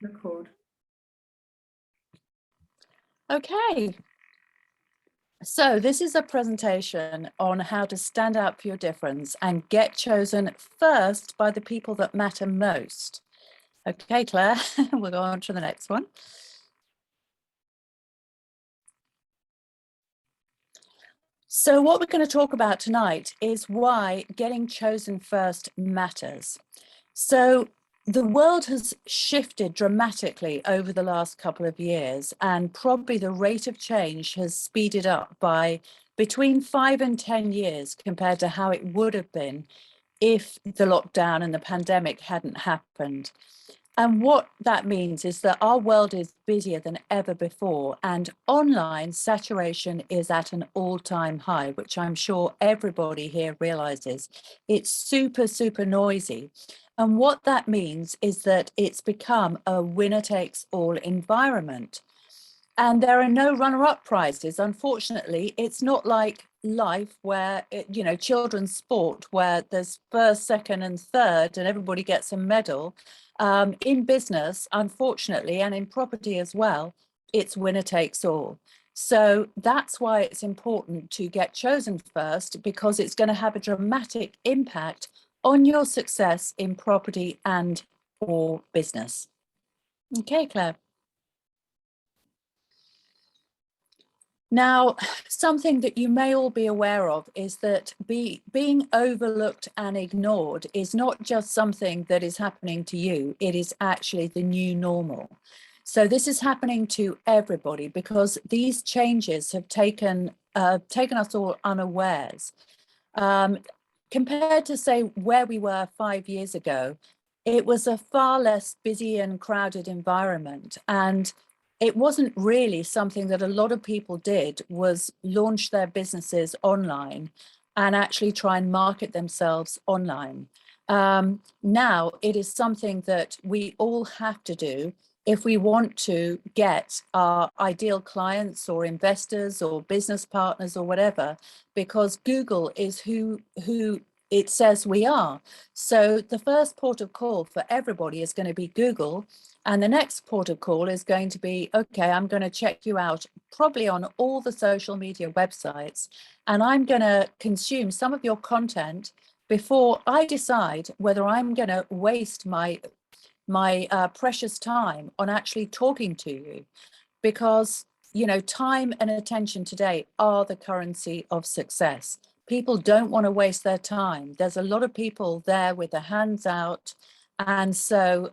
Record. Okay, so this is a presentation on how to stand out for your difference and get chosen first by the people that matter most. Okay, Claire, we'll go on to the next one. So what we're going to talk about tonight is why getting chosen first matters. So the world has shifted dramatically over the last couple of years, and probably the rate of change has speeded up by between 5 and 10 years compared to how it would have been if the lockdown and the pandemic hadn't happened. And what that means is that our world is busier than ever before, and online saturation is at an all-time high, which I'm sure everybody here realizes. It's super, super noisy. And what that means is that it's become a winner-takes-all environment. And there are no runner-up prizes. Unfortunately, it's not like life where, children's sport where there's first, second and third and everybody gets a medal. In business, unfortunately, and in property as well, it's winner takes all. So that's why it's important to get chosen first, because it's going to have a dramatic impact on your success in property and or business. Okay, Claire. Now, something that you may all be aware of is that being overlooked and ignored is not just something that is happening to you, it is actually the new normal. So this is happening to everybody because these changes have taken us all unawares. Compared to, say, where we were 5 years ago, it was a far less busy and crowded environment. And it wasn't really something that a lot of people did, was launch their businesses online and actually try and market themselves online. Now it is something that we all have to do if we want to get our ideal clients or investors or business partners or whatever, because Google is who it says we are. So the first port of call for everybody is going to be Google. And the next port of call is going to be, okay, I'm going to check you out probably on all the social media websites, and I'm going to consume some of your content before I decide whether I'm going to waste my precious time on actually talking to you. Because, time and attention today are the currency of success. People don't want to waste their time. There's a lot of people there with their hands out. And so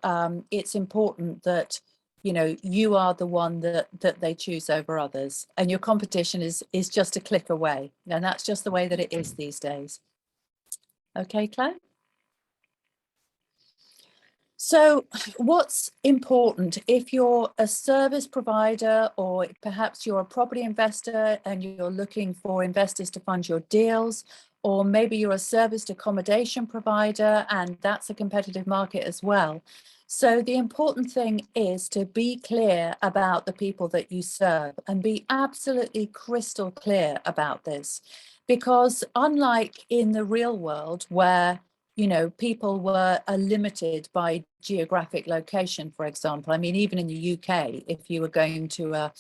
it's important that, you are the one that they choose over others. And your competition is just a click away. And that's just the way that it is these days. Okay, Claire? So what's important if you're a service provider, or perhaps you're a property investor and you're looking for investors to fund your deals, or maybe you're a serviced accommodation provider and that's a competitive market as well. So the important thing is to be clear about the people that you serve and be absolutely crystal clear about this, because unlike in the real world where people are limited by geographic location, for example. I mean, even in the UK, if you were going to a,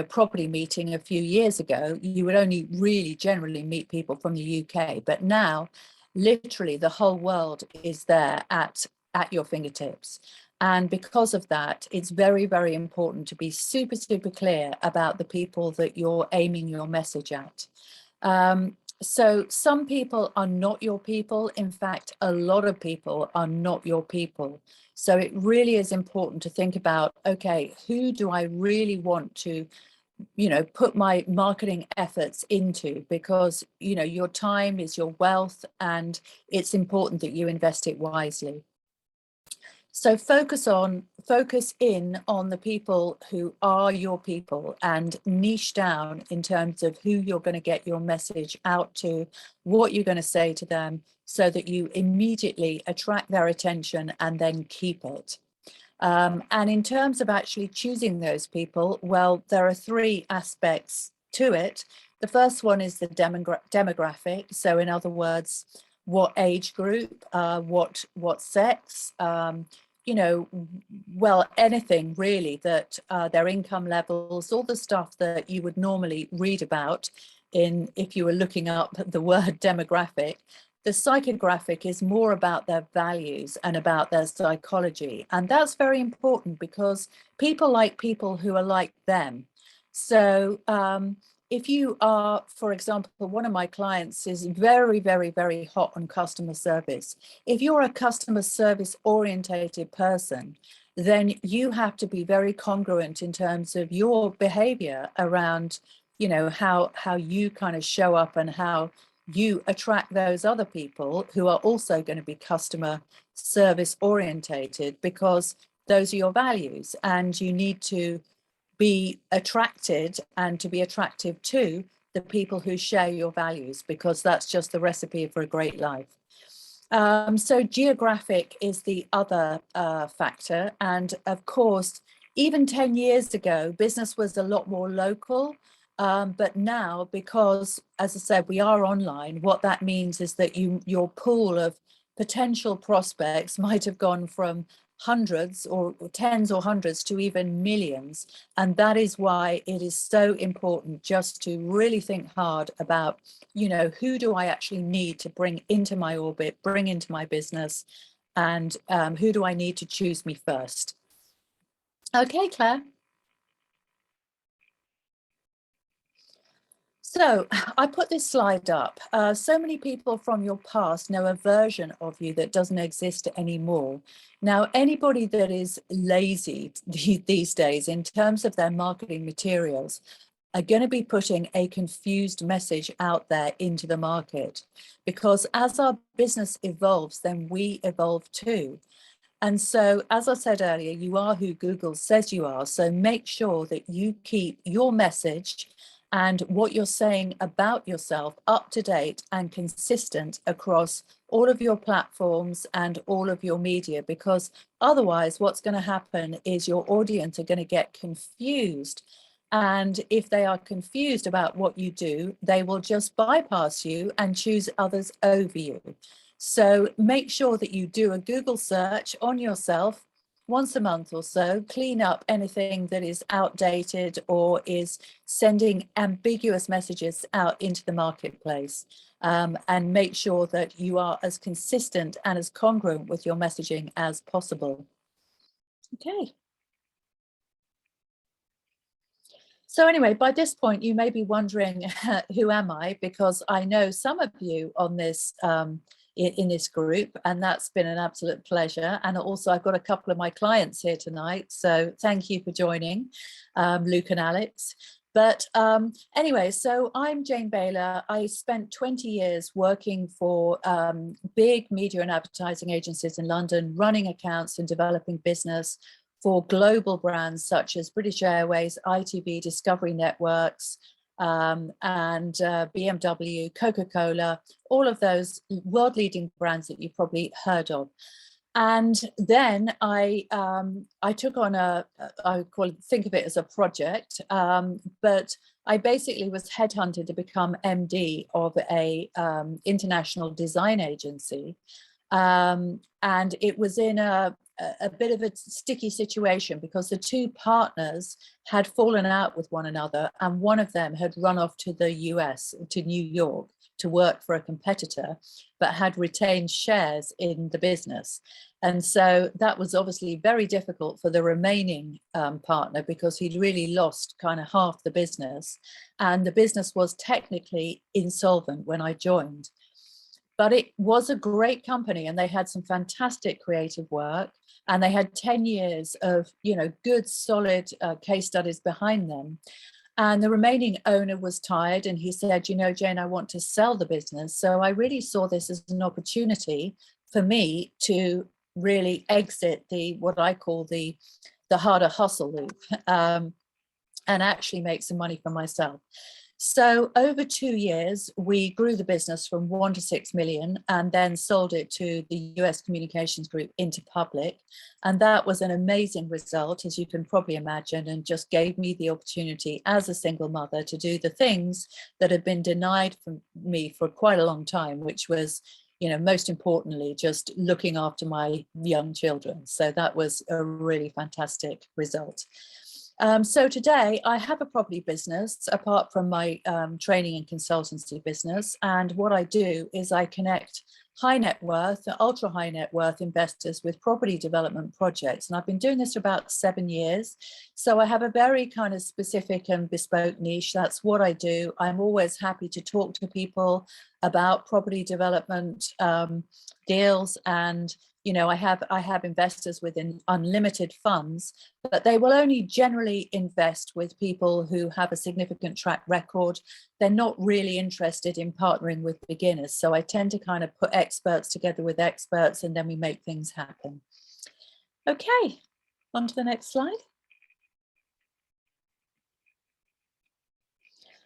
property meeting a few years ago, you would only really generally meet people from the UK. But now, literally, the whole world is there at your fingertips. And because of that, it's very, very important to be super, super clear about the people that you're aiming your message at. So some people are not your people. In fact, a lot of people are not your people. So it really is important to think about, okay, who do I really want to, put my marketing efforts into? Because, your time is your wealth and it's important that you invest it wisely. So focus in on the people who are your people and niche down in terms of who you're going to get your message out to, what you're going to say to them, so that you immediately attract their attention and then keep it. And in terms of actually choosing those people, well, there are 3 aspects to it. The first one is the demographic. So in other words, what age group, what sex, well, anything really that their income levels, all the stuff that you would normally read about if you were looking up the word demographic. The psychographic is more about their values and about their psychology. And that's very important because people like people who are like them. So if you are, for example, one of my clients is very, very, very hot on customer service. If you're a customer service orientated person, then you have to be very congruent in terms of your behavior around, how you kind of show up and how you attract those other people who are also going to be customer service orientated, because those are your values, and you need to be attracted and to be attractive to the people who share your values, because that's just the recipe for a great life. So geographic is the other factor. And of course, even 10 years ago, business was a lot more local. But now, because, as I said, we are online, what that means is that your pool of potential prospects might have gone from hundreds or tens or hundreds to even millions. And that is why it is so important just to really think hard about, who do I actually need to bring into my orbit, bring into my business, and who do I need to choose me first? Okay, Claire. So I put this slide up. So many people from your past know a version of you that doesn't exist anymore. Now, anybody that is lazy these days in terms of their marketing materials are going to be putting a confused message out there into the market, because as our business evolves, then we evolve too. And so, as I said earlier, you are who Google says you are. So make sure that you keep your message and what you're saying about yourself up to date and consistent across all of your platforms and all of your media, because otherwise what's going to happen is your audience are going to get confused. And if they are confused about what you do, they will just bypass you and choose others over you. So make sure that you do a Google search on yourself once a month or so, clean up anything that is outdated or is sending ambiguous messages out into the marketplace, and make sure that you are as consistent and as congruent with your messaging as possible. Okay. So anyway, by this point, you may be wondering, who am I? Because I know some of you on this in this group, and that's been an absolute pleasure. And also I've got a couple of my clients here tonight, so thank you for joining, Luke and Alex. But anyway, so I'm Jayne Bayler. I spent 20 years working for big media and advertising agencies in London, running accounts and developing business for global brands such as British Airways, ITV, Discovery Networks, and BMW, Coca-Cola, all of those world-leading brands that you've probably heard of. And then I took on think of it as a project, but I basically was headhunted to become MD of a international design agency. And it was in a bit of a sticky situation because the two partners had fallen out with one another, and one of them had run off to the US, to New York, to work for a competitor, but had retained shares in the business. And so that was obviously very difficult for the remaining partner, because he'd really lost kind of half the business, and the business was technically insolvent when I joined. But it was a great company, and they had some fantastic creative work, and they had 10 years of, good, solid case studies behind them. And the remaining owner was tired, and he said, Jayne, I want to sell the business. So I really saw this as an opportunity for me to really exit what I call the harder hustle loop, and actually make some money for myself. So over 2 years, we grew the business from 1 to 6 million, and then sold it to the US Communications Group into public. And that was an amazing result, as you can probably imagine, and just gave me the opportunity as a single mother to do the things that had been denied from me for quite a long time, which was, you know, most importantly, just looking after my young children. So that was a really fantastic result. So today I have a property business apart from my training and consultancy business. And what I do is I connect high net worth, ultra high net worth investors with property development projects. And I've been doing this for about 7 years. So I have a very kind of specific and bespoke niche. That's what I do. I'm always happy to talk to people about property development deals. And you know, I have investors within unlimited funds, but they will only generally invest with people who have a significant track record. They're not really interested in partnering with beginners. So I tend to kind of put experts together with experts, and then we make things happen. Okay, on to the next slide.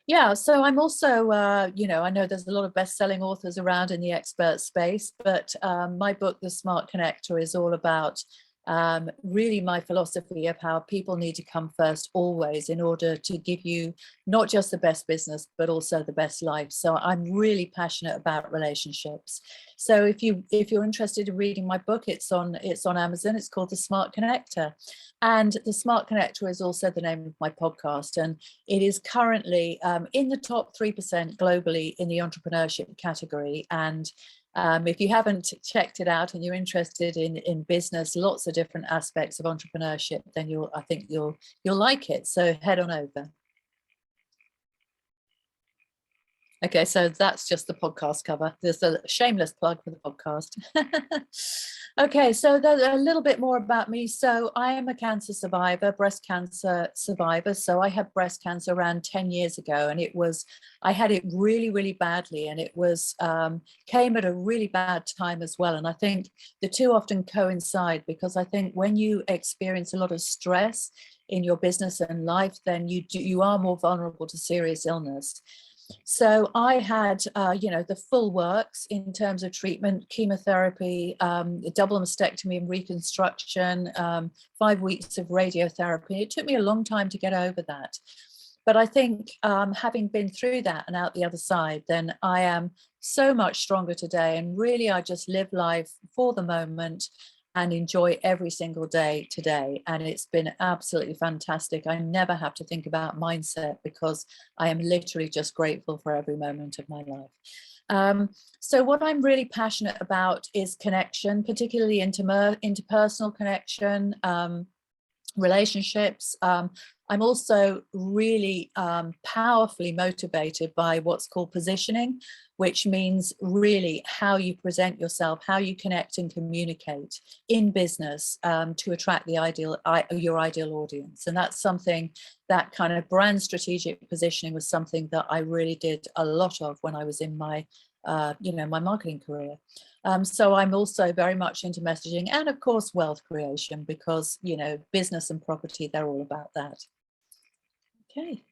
Yeah, so I'm also, you know, I know there's a lot of best-selling authors around in the expert space, but my book, The Smart Connector, is all about really my philosophy of how people need to come first always in order to give you not just the best business, but also the best life. So I'm really passionate about relationships. So if you're interested in reading my book, it's on Amazon. It's called The Smart Connector. And The Smart Connector is also the name of my podcast. And it is currently in the top 3% globally in the entrepreneurship category. And if you haven't checked it out and you're interested in business, lots of different aspects of entrepreneurship, then I think you'll like it. So head on over. Okay, so that's just the podcast cover. There's a shameless plug for the podcast. Okay, so a little bit more about me. So I am a cancer survivor, breast cancer survivor. So I had breast cancer around 10 years ago, and I had it really, really badly, and it was came at a really bad time as well. And I think the two often coincide, because I think when you experience a lot of stress in your business and life, then you are more vulnerable to serious illness. So I had, you know, the full works in terms of treatment, chemotherapy, double mastectomy and reconstruction, 5 weeks of radiotherapy. It took me a long time to get over that. But I think having been through that and out the other side, then I am so much stronger today. And really, I just live life for the moment and enjoy every single day today. And it's been absolutely fantastic. I never have to think about mindset, because I am literally just grateful for every moment of my life. So what I'm really passionate about is connection, particularly interpersonal connection, relationships. I'm also really powerfully motivated by what's called positioning, which means really how you present yourself, how you connect and communicate in business to attract your ideal audience. And that's something, that kind of brand strategic positioning was something that I really did a lot of when I was in my my marketing career. So I'm also very much into messaging and, of course, wealth creation, because, you know, business and property, they're all about that. Okay.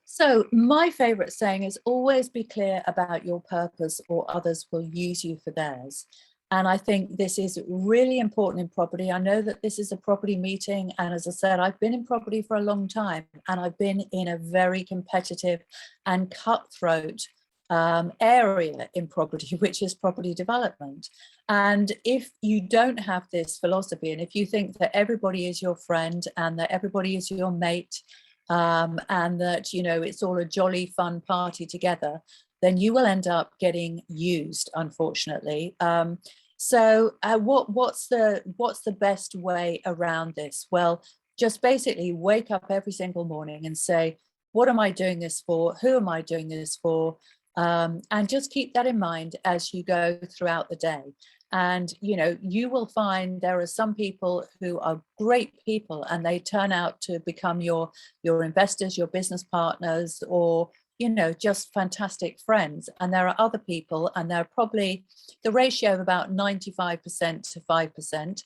So my favorite saying is, always be clear about your purpose, or others will use you for theirs. And I think this is really important in property. I know that this is a property meeting. And as I said, I've been in property for a long time, and I've been in a very competitive and cutthroat area in property, which is property development. And if you don't have this philosophy, and if you think that everybody is your friend and that everybody is your mate, and that, you know, it's all a jolly fun party together, then you will end up getting used, unfortunately. So what's the best way around this? Well, just basically wake up every single morning and say, what am I doing this for? Who am I doing this for? And just keep that in mind as you go throughout the day. And, you know, you will find there are some people who are great people, and they turn out to become your investors, your business partners, or, you know, just fantastic friends. And there are other people, and they're probably the ratio of about 95% to 5%,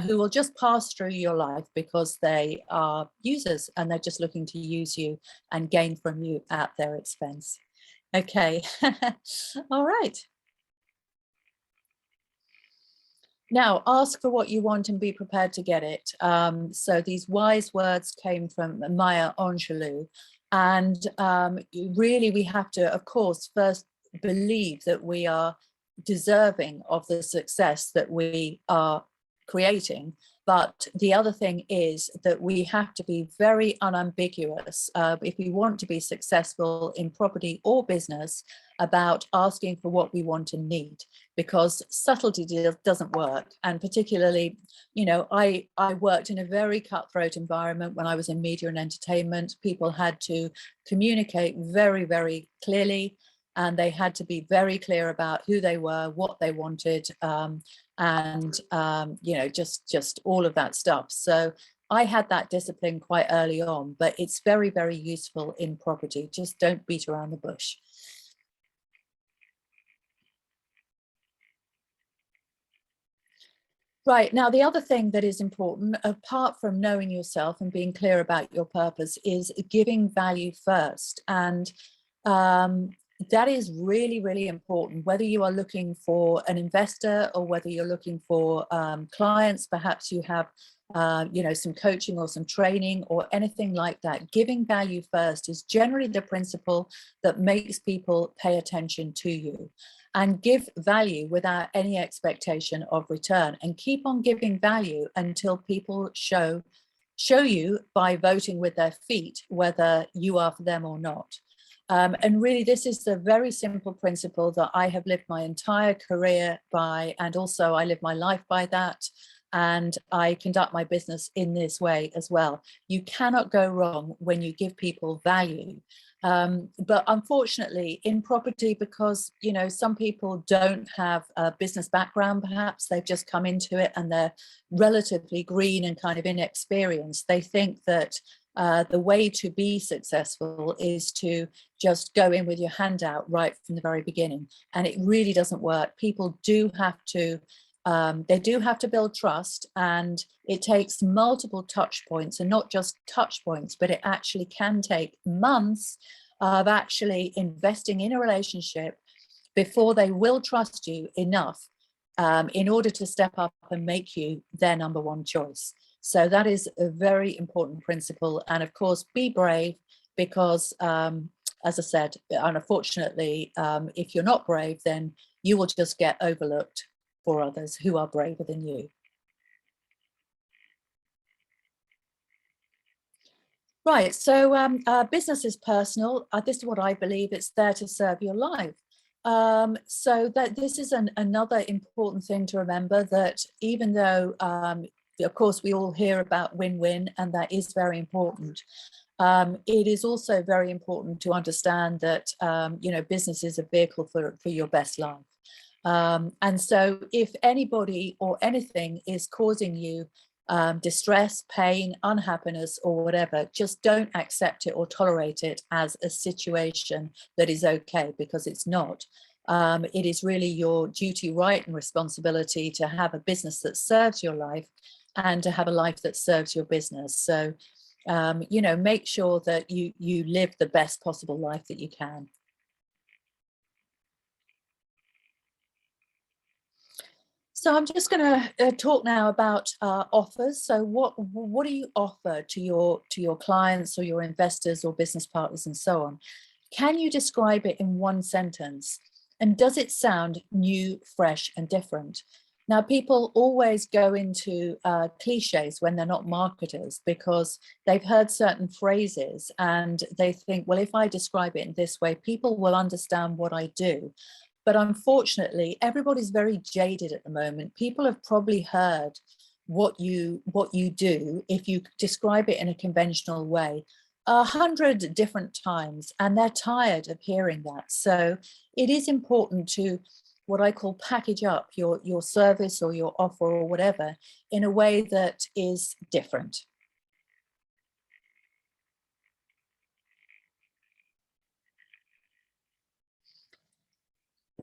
who will just pass through your life because they are users, and they're just looking to use you and gain from you at their expense. Okay. All right. Now, ask for what you want and be prepared to get it. So these wise words came from Maya Angelou. And really, we have to, of course, first believe that we are deserving of the success that we are creating. But the other thing is that we have to be very unambiguous if we want to be successful in property or business about asking for what we want and need, because subtlety doesn't work. And particularly, you know, I worked in a very cutthroat environment when I was in media and entertainment. People had to communicate very, very clearly, and they had to be very clear about who they were, what they wanted, you know, just all of that stuff. So I had that discipline quite early on, but it's very, very useful in property. Just don't beat around the bush. Right. Now, the other thing that is important, apart from knowing yourself and being clear about your purpose, is giving value first. And that is really, really important, whether you are looking for an investor or whether you're looking for clients. Perhaps you have you know, some coaching or some training or anything like that. Giving value first is generally the principle that makes people pay attention to you. And give value without any expectation of return, and keep on giving value until people show you by voting with their feet whether you are for them or not. And really, this is the very simple principle that I have lived my entire career by, and also I live my life by that. And I conduct my business in this way as well. You cannot go wrong when you give people value. But unfortunately, in property, because, you know, some people don't have a business background, perhaps they've just come into it and they're relatively green and kind of inexperienced. They think that the way to be successful is to just go in with your hand out right from the very beginning. And it really doesn't work. People do have to they do have to build trust, and it takes multiple touch points, and not just touch points, but it actually can take months of actually investing in a relationship before they will trust you enough in order to step up and make you their number one choice. So that is a very important principle. And of course, be brave, because as I said, unfortunately, if you're not brave, then you will just get overlooked for others who are braver than you. Right, so business is personal. This is what I believe. It's there to serve your life. So that this is another important thing to remember, that even though, of course, we all hear about win-win, and that is very important. It is also very important to understand that, you know, business is a vehicle for your best life. And so if anybody or anything is causing you distress, pain, unhappiness, or whatever, just don't accept it or tolerate it as a situation that is okay, because it's not. It is really your duty, right, and responsibility to have a business that serves your life and to have a life that serves your business. So, you know, make sure that you live the best possible life that you can. So I'm just going to talk now about offers. So what do you offer to your clients or your investors or business partners and so on? Can you describe it in one sentence? And does it sound new, fresh, and different? Now, people always go into cliches when they're not marketers, because they've heard certain phrases and they think, well, if I describe it in this way, people will understand what I do. But unfortunately, everybody's very jaded at the moment. People have probably heard what you do, if you describe it in a conventional way, 100 different times, and they're tired of hearing that. So it is important to, what I call, package up your service or your offer or whatever in a way that is different.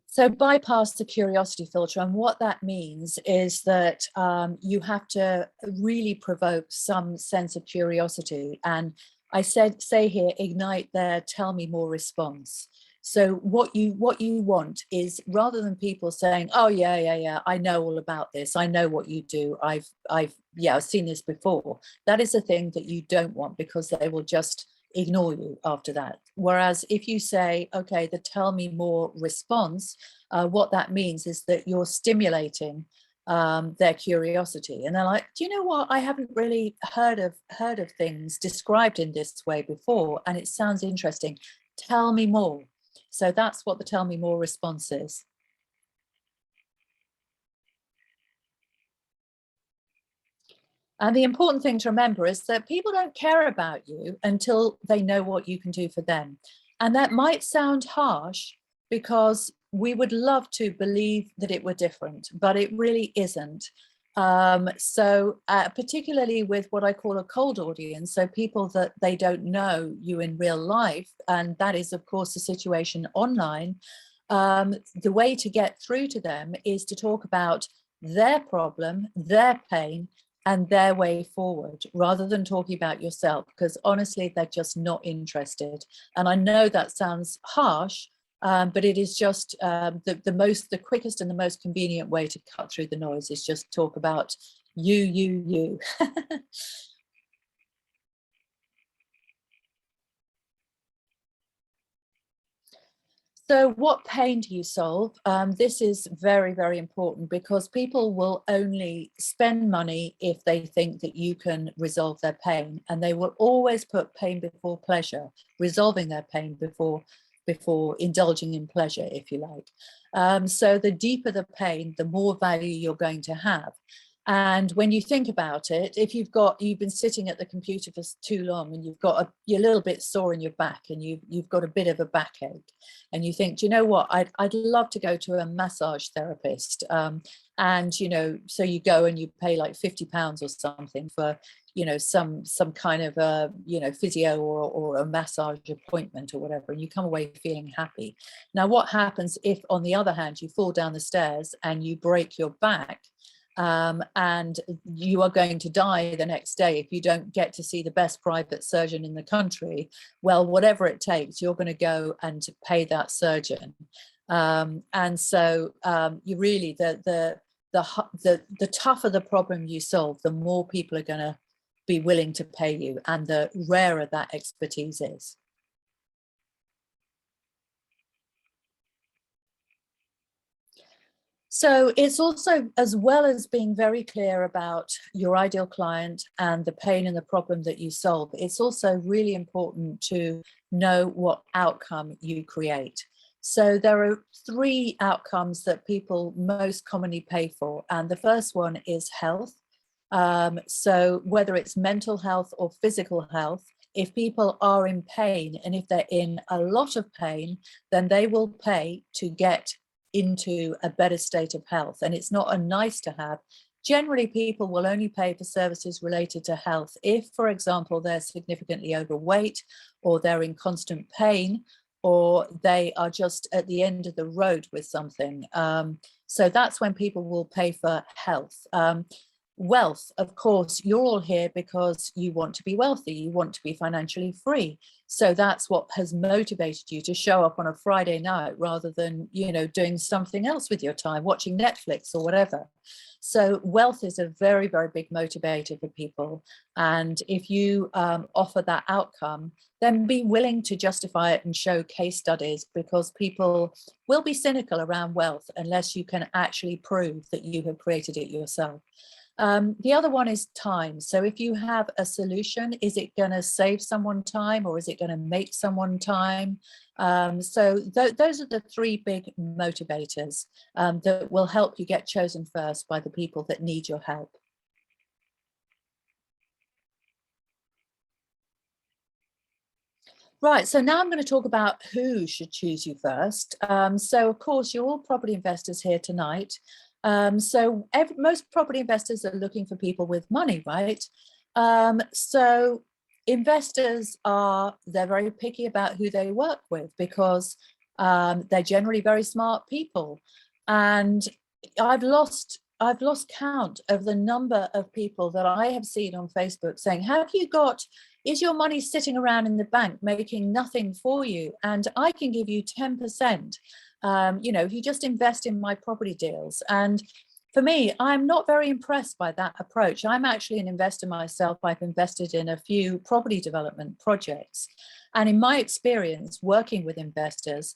So bypass the curiosity filter, and what that means is that you have to really provoke some sense of curiosity. And I say here, ignite their tell me more response. So what you want is, rather than people saying, oh yeah, I know all about this, I know what you do, I've seen this before, that is a thing that you don't want, because they will just ignore you after that. Whereas if you say, okay, the tell me more response, what that means is that you're stimulating their curiosity, and they're like, do you know what, I haven't really heard of things described in this way before, and it sounds interesting, tell me more. So that's what the tell me more response is. And the important thing to remember is that people don't care about you until they know what you can do for them. And that might sound harsh, because we would love to believe that it were different, but it really isn't. So particularly with what I call a cold audience, so people that they don't know you in real life, and that is of course the situation online, the way to get through to them is to talk about their problem, their pain, and their way forward, rather than talking about yourself, because honestly, they're just not interested. And I know that sounds harsh, but it is just the quickest and the most convenient way to cut through the noise, is just talk about you. So what pain do you solve? This is very, very important, because people will only spend money if they think that you can resolve their pain, and they will always put pain before pleasure, resolving their pain before indulging in pleasure, if you like. So the deeper the pain, the more value you're going to have. And when you think about it, if you've been sitting at the computer for too long, and you're a little bit sore in your back, and you've got a bit of a backache, and you think, do you know what, I'd love to go to a massage therapist. And so you go and you pay like £50 or something for some kind of a physio or a massage appointment or whatever, and you come away feeling happy. Now what happens if, on the other hand, you fall down the stairs and you break your back? And you are going to die the next day if you don't get to see the best private surgeon in the country. Well, whatever it takes, you're going to go and to pay that surgeon. And so you really, the tougher the problem you solve, the more people are going to be willing to pay you, and the rarer that expertise is. So it's also, as well as being very clear about your ideal client and the pain and the problem that you solve, it's also really important to know what outcome you create. So there are three outcomes that people most commonly pay for. And the first one is health. So whether it's mental health or physical health, if people are in pain, and if they're in a lot of pain, then they will pay to get into a better state of health. And it's not a nice to have. Generally, people will only pay for services related to health if, for example, they're significantly overweight, or they're in constant pain, or they are just at the end of the road with something. So that's when people will pay for health. Wealth, of course, you're all here because you want to be wealthy, you want to be financially free. So that's what has motivated you to show up on a Friday night rather than, doing something else with your time, watching Netflix or whatever. So wealth is a very, very big motivator for people. And if you offer that outcome, then be willing to justify it and show case studies, because people will be cynical around wealth unless you can actually prove that you have created it yourself. The other one is time. So if you have a solution, is it going to save someone time, or is it going to make someone time? So those are the three big motivators that will help you get chosen first by the people that need your help. Right, so now I'm going to talk about who should choose you first. So of course, you're all property investors here tonight. So most property investors are looking for people with money, right? So investors they're very picky about who they work with, because they're generally very smart people. And I've lost I've lost count of the number of people that I have seen on Facebook saying, is your money sitting around in the bank making nothing for you? And I can give you 10%, if you just invest in my property deals. And for me, I'm not very impressed by that approach. I'm actually an investor myself. I've invested in a few property development projects. And in my experience working with investors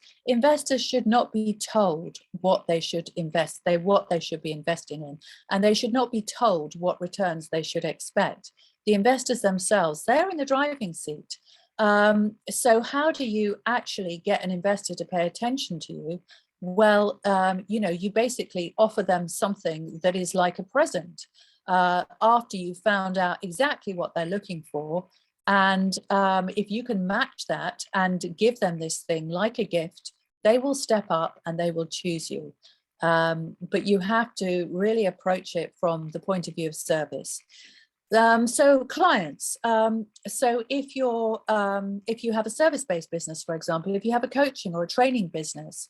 should not be told what they should what they should be investing in. And they should not be told what returns they should expect. The investors themselves, they're in the driving seat. So how do you actually get an investor to pay attention to you? Well, you basically offer them something that is like a present after you found out exactly what they're looking for. And if you can match that and give them this thing like a gift, they will step up and they will choose you. But you have to really approach it from the point of view of service. So clients, so if you have a service-based business, for example, if you have a coaching or a training business,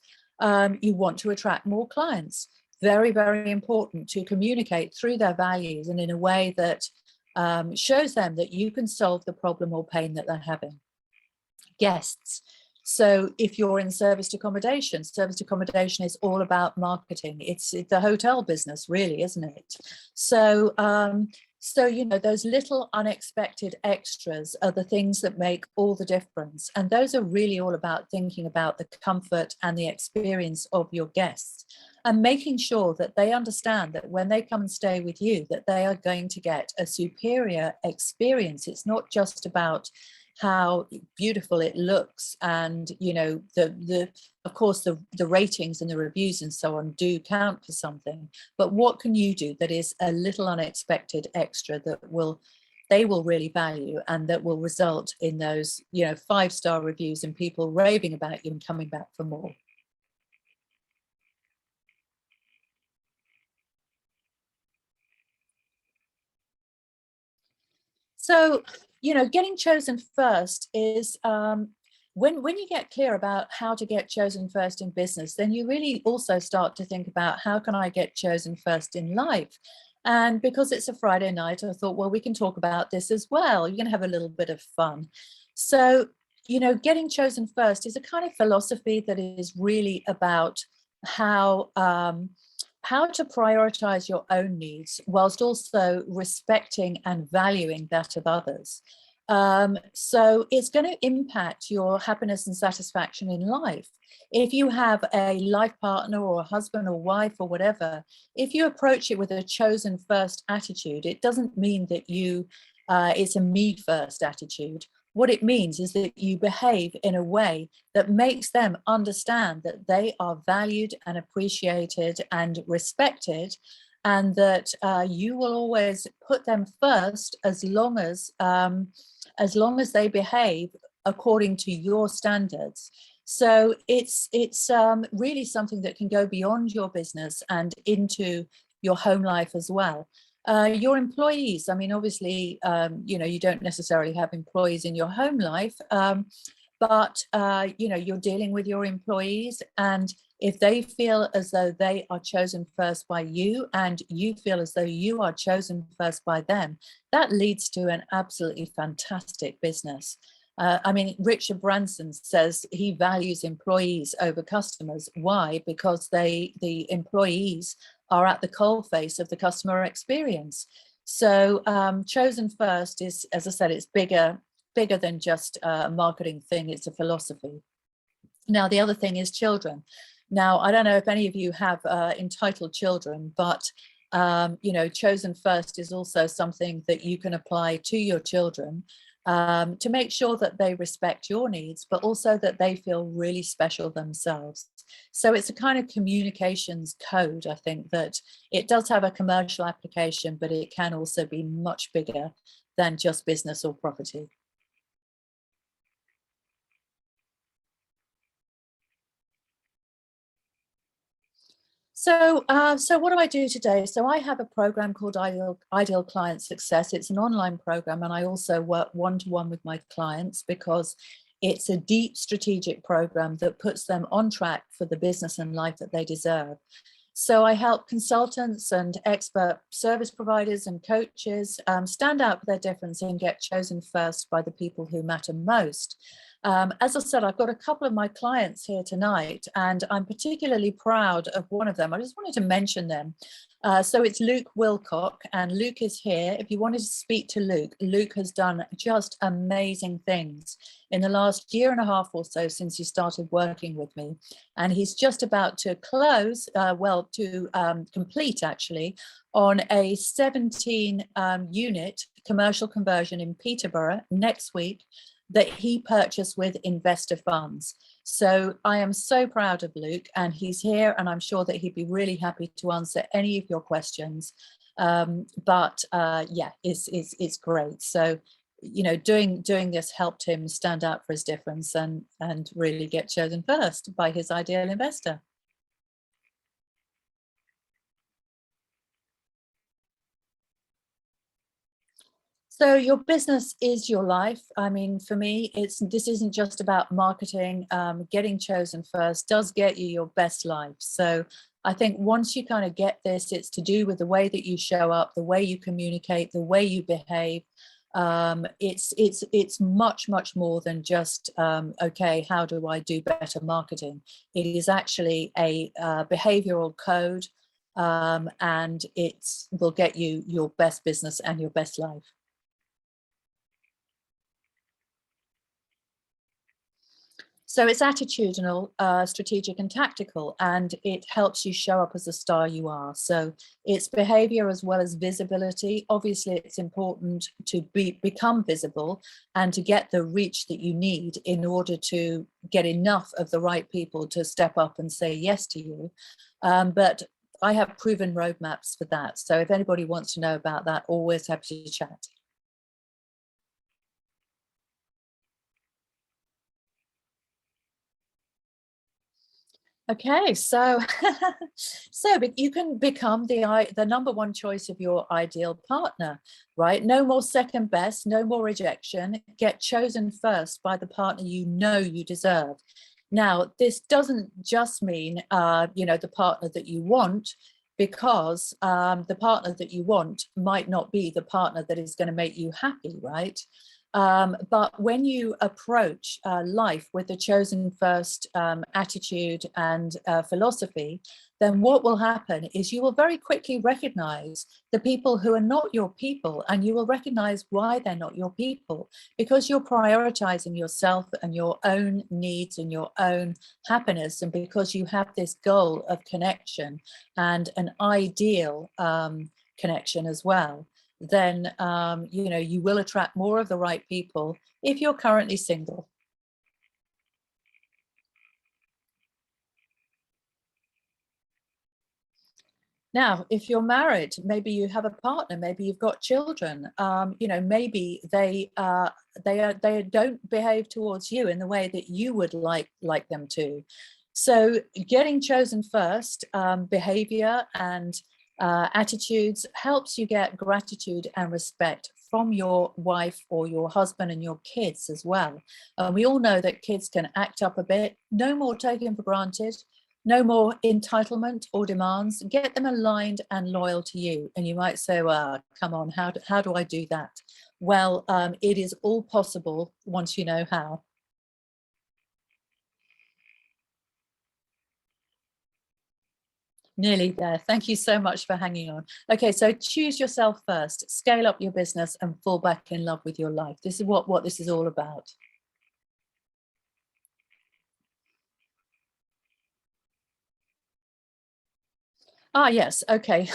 you want to attract more clients. Very, very important to communicate through their values and in a way that shows them that you can solve the problem or pain that they're having. Guests. So if you're in serviced accommodation is all about marketing. It's the hotel business, really, isn't it? So, those little unexpected extras are the things that make all the difference. And those are really all about thinking about the comfort and the experience of your guests and making sure that they understand that when they come and stay with you, that they are going to get a superior experience. It's not just about how beautiful it looks, and of course the ratings and the reviews and so on do count for something, but what can you do that is a little unexpected extra that they will really value and that will result in those 5-star reviews and people raving about you and coming back for more. So, getting chosen first is when you get clear about how to get chosen first in business, then you really also start to think about how can I get chosen first in life? And because it's a Friday night, I thought, well, we can talk about this as well. You're going to have a little bit of fun. So, getting chosen first is a kind of philosophy that is really about how to prioritize your own needs whilst also respecting and valuing that of others. So it's going to impact your happiness and satisfaction in life. If you have a life partner or a husband or wife or whatever, if you approach it with a chosen first attitude, it doesn't mean that it's a me first attitude. What it means is that you behave in a way that makes them understand that they are valued and appreciated and respected, and that you will always put them first as long as they behave according to your standards. So it's really something that can go beyond your business and into your home life as well. Your employees, I mean, obviously, you don't necessarily have employees in your home life, but you're dealing with your employees, and if they feel as though they are chosen first by you and you feel as though you are chosen first by them, that leads to an absolutely fantastic business. I mean, Richard Branson says he values employees over customers. Why? Because the employees are at the coalface of the customer experience. So chosen first is, as I said, it's bigger than just a marketing thing. It's a philosophy. Now, the other thing is children. Now, I don't know if any of you have entitled children, but chosen first is also something that you can apply to your children to make sure that they respect your needs, but also that they feel really special themselves. So it's a kind of communications code. I think that it does have a commercial application, but it can also be much bigger than just business or property. So what do I do today? So I have a program called Ideal Client Success. It's an online program, and I also work one-to-one with my clients because it's a deep strategic program that puts them on track for the business and life that they deserve. So I help consultants and expert service providers and coaches stand out for their difference and get chosen first by the people who matter most. As I said, I've got a couple of my clients here tonight, and I'm particularly proud of one of them. I just wanted to mention them. So it's Luke Wilcock, and Luke is here. If you wanted to speak to Luke, Luke has done just amazing things in the last year and a half or so since he started working with me. And he's just about to close, complete actually, on a 17 unit commercial conversion in Peterborough next week that he purchased with investor funds. So I am so proud of Luke, and he's here, and I'm sure that he'd be really happy to answer any of your questions. Yeah, it's great. So, you know, doing this helped him stand out for his difference and really get chosen first by his ideal investor. So your business is your life. I mean, for me, this isn't just about marketing. Getting chosen first does get you your best life. So I think once you kind of get this, it's to do with the way that you show up, the way you communicate, the way you behave. It's much more than just okay, how do I do better marketing? It is actually a behavioral code, and it will get you your best business and your best life. So it's attitudinal, strategic and tactical, and it helps you show up as the star you are. So it's behavior as well as visibility. Obviously, it's important to become visible and to get the reach that you need in order to get enough of the right people to step up and say yes to you. But I have proven roadmaps for that. So if anybody wants to know about that, always happy to chat. Okay, so but you can become the number one choice of your ideal partner, right? No more second best, no more rejection. Get chosen first by the partner you know you deserve. Now, this doesn't just mean you know, the partner that you want, because the partner that you want might not be the partner that is going to make you happy, right? But when you approach life with the chosen first attitude and philosophy, then what will happen is you will very quickly recognize the people who are not your people, and you will recognize why they're not your people, because you're prioritizing yourself and your own needs and your own happiness, and because you have this goal of connection and an ideal connection as well. Then you know, you will attract more of the right people if you're currently single. Now, if you're married, maybe you have a partner, maybe you've got children, you know, maybe they don't behave towards you in the way that you would like them to. So getting chosen first, behavior and attitudes helps you get gratitude and respect from your wife or your husband and your kids as well. We all know that kids can act up a bit. No more taken for granted, no more entitlement or demands. Get them aligned and loyal to you. And you might say, well, come on, how do I do that? Well, it is all possible once you know how. Nearly there. Thank you so much for hanging on. Okay, so choose yourself first, scale up your business and fall back in love with your life. This is what this is all about. Ah, yes. Okay.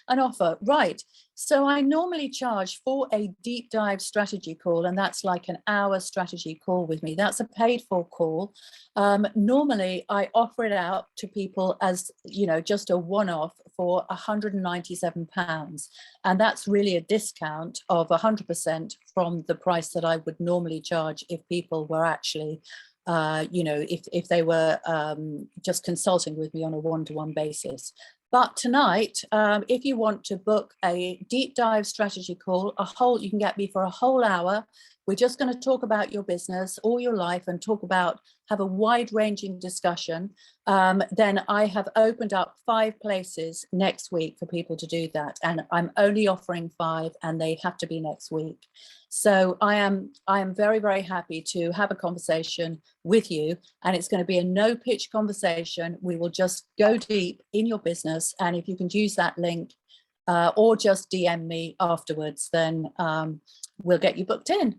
An offer. Right. So I normally charge for a deep dive strategy call, and that's like an hour strategy call with me. That's a paid for call. Normally, I offer it out to people as, you know, just a one-off for £197. And that's really a discount of 100% from the price that I would normally charge if people were actually you know, if they were just consulting with me on a one-to-one basis. But tonight, if you want to book a deep dive strategy call, you can get me for a whole hour we're just going to talk about your business or your life and have a wide-ranging discussion, then I have opened up 5 places next week for people to do that. And I'm only offering 5, and they have to be next week. So I am very, very happy to have a conversation with you, and it's going to be a no pitch conversation. We will just go deep in your business, and if you can use that link or just DM me afterwards, then we'll get you booked in.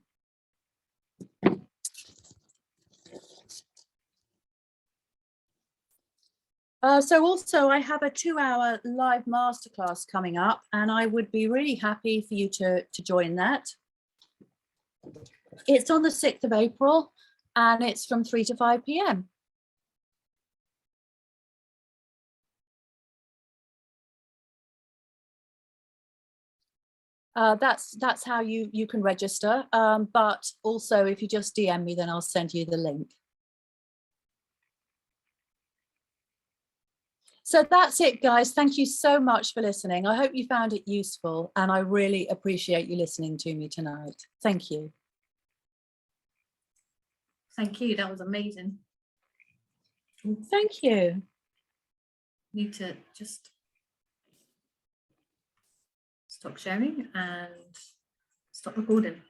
So also I have a 2-hour live masterclass coming up, and I would be really happy for you to join that. It's on the 6th of April, and it's from 3 to 5 p.m. That's how you can register. But also, if you just DM me, then I'll send you the link. So that's it, guys. Thank you so much for listening. I hope you found it useful, and I really appreciate you listening to me tonight. Thank you. Thank you. That was amazing. Thank you. Need to just stop sharing and stop recording.